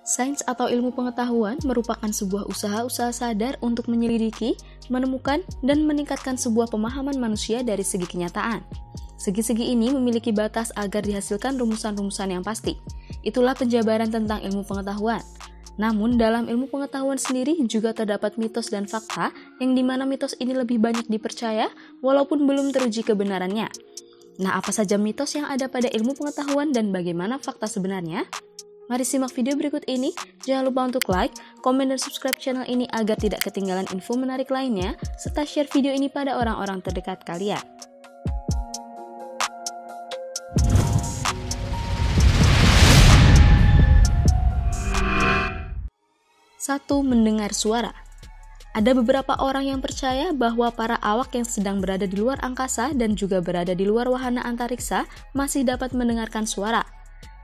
Sains atau ilmu pengetahuan merupakan sebuah usaha-usaha sadar untuk menyelidiki, menemukan, dan meningkatkan sebuah pemahaman manusia dari segi kenyataan. Segi-segi ini memiliki batas agar dihasilkan rumusan-rumusan yang pasti. Itulah penjabaran tentang ilmu pengetahuan. Namun, dalam ilmu pengetahuan sendiri juga terdapat mitos dan fakta yang dimana mitos ini lebih banyak dipercaya walaupun belum teruji kebenarannya. Nah, apa saja mitos yang ada pada ilmu pengetahuan dan bagaimana fakta sebenarnya? Mari simak video berikut ini. Jangan lupa untuk like, komen, dan subscribe channel ini agar tidak ketinggalan info menarik lainnya, serta share video ini pada orang-orang terdekat kalian. 1. Mendengar suara. Ada beberapa orang yang percaya bahwa para awak yang sedang berada di luar angkasa dan juga berada di luar wahana antariksa masih dapat mendengarkan suara.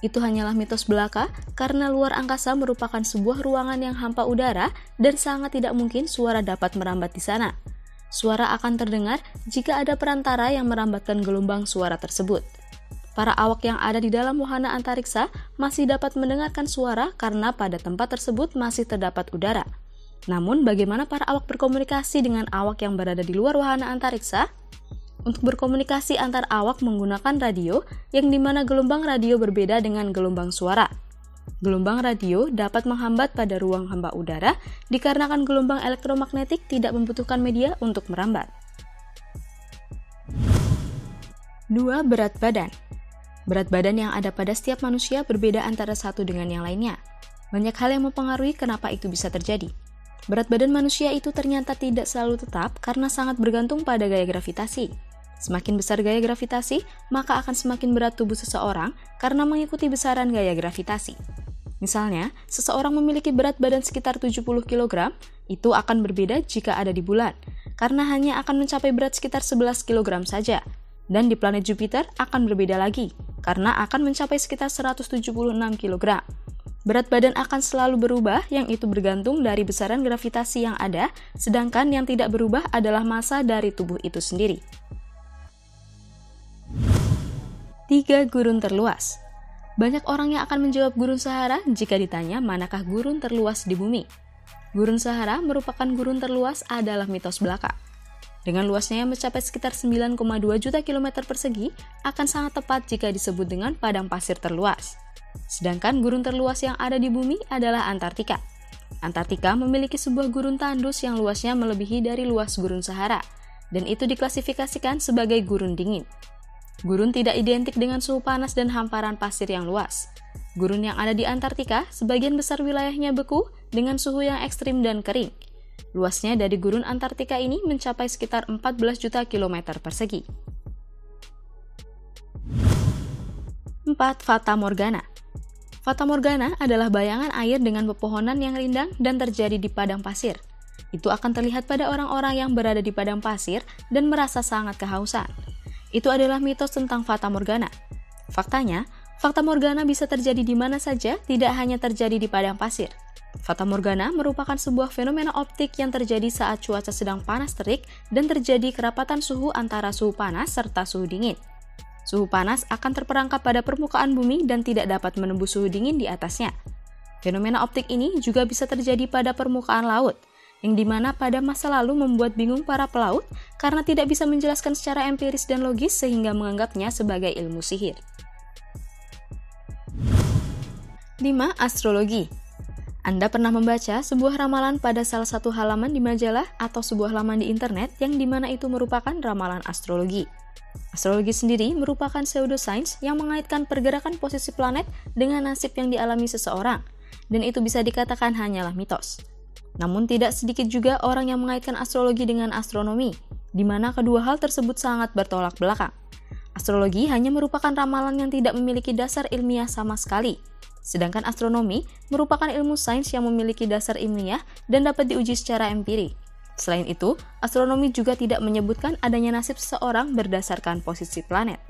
Itu hanyalah mitos belaka karena luar angkasa merupakan sebuah ruangan yang hampa udara dan sangat tidak mungkin suara dapat merambat di sana. Suara akan terdengar jika ada perantara yang merambatkan gelombang suara tersebut. Para awak yang ada di dalam wahana antariksa masih dapat mendengarkan suara karena pada tempat tersebut masih terdapat udara. Namun, bagaimana para awak berkomunikasi dengan awak yang berada di luar wahana antariksa? Untuk berkomunikasi antar awak menggunakan radio, yang dimana gelombang radio berbeda dengan gelombang suara. Gelombang radio dapat menghambat pada ruang hampa udara dikarenakan gelombang elektromagnetik tidak membutuhkan media untuk merambat. 2. Berat badan. Berat badan yang ada pada setiap manusia berbeda antara satu dengan yang lainnya. Banyak hal yang mempengaruhi kenapa itu bisa terjadi. Berat badan manusia itu ternyata tidak selalu tetap karena sangat bergantung pada gaya gravitasi. Semakin besar gaya gravitasi, maka akan semakin berat tubuh seseorang karena mengikuti besaran gaya gravitasi. Misalnya, seseorang memiliki berat badan sekitar 70 kg, itu akan berbeda jika ada di bulan, karena hanya akan mencapai berat sekitar 11 kg saja. Dan di planet Jupiter akan berbeda lagi, karena akan mencapai sekitar 176 kg. Berat badan akan selalu berubah, yang itu bergantung dari besaran gravitasi yang ada, sedangkan yang tidak berubah adalah massa dari tubuh itu sendiri. 3. Gurun terluas. Banyak orang yang akan menjawab gurun Sahara jika ditanya manakah gurun terluas di bumi. Gurun Sahara merupakan gurun terluas adalah mitos belaka. Dengan luasnya yang mencapai sekitar 9,2 juta kilometer persegi, akan sangat tepat jika disebut dengan padang pasir terluas. Sedangkan gurun terluas yang ada di bumi adalah Antartika. Antartika memiliki sebuah gurun tandus yang luasnya melebihi dari luas gurun Sahara, dan itu diklasifikasikan sebagai gurun dingin. Gurun tidak identik dengan suhu panas dan hamparan pasir yang luas. Gurun yang ada di Antartika, sebagian besar wilayahnya beku dengan suhu yang ekstrim dan kering. Luasnya dari gurun Antartika ini mencapai sekitar 14 juta kilometer persegi. 4. Fata Morgana. Fata Morgana adalah bayangan air dengan pepohonan yang rindang dan terjadi di padang pasir. Itu akan terlihat pada orang-orang yang berada di padang pasir dan merasa sangat kehausan. Itu adalah mitos tentang Fata Morgana. Faktanya, Fata Morgana bisa terjadi di mana saja, tidak hanya terjadi di padang pasir. Fata Morgana merupakan sebuah fenomena optik yang terjadi saat cuaca sedang panas terik dan terjadi kerapatan suhu antara suhu panas serta suhu dingin. Suhu panas akan terperangkap pada permukaan bumi dan tidak dapat menembus suhu dingin di atasnya. Fenomena optik ini juga bisa terjadi pada permukaan laut, yang dimana pada masa lalu membuat bingung para pelaut karena tidak bisa menjelaskan secara empiris dan logis sehingga menganggapnya sebagai ilmu sihir. 5. Astrologi. Anda pernah membaca sebuah ramalan pada salah satu halaman di majalah atau sebuah laman di internet yang dimana itu merupakan ramalan astrologi. Astrologi sendiri merupakan pseudosains yang mengaitkan pergerakan posisi planet dengan nasib yang dialami seseorang, dan itu bisa dikatakan hanyalah mitos. Namun tidak sedikit juga orang yang mengaitkan astrologi dengan astronomi, di mana kedua hal tersebut sangat bertolak belakang. Astrologi hanya merupakan ramalan yang tidak memiliki dasar ilmiah sama sekali, sedangkan astronomi merupakan ilmu sains yang memiliki dasar ilmiah dan dapat diuji secara empirik. Selain itu, astronomi juga tidak menyebutkan adanya nasib seseorang berdasarkan posisi planet.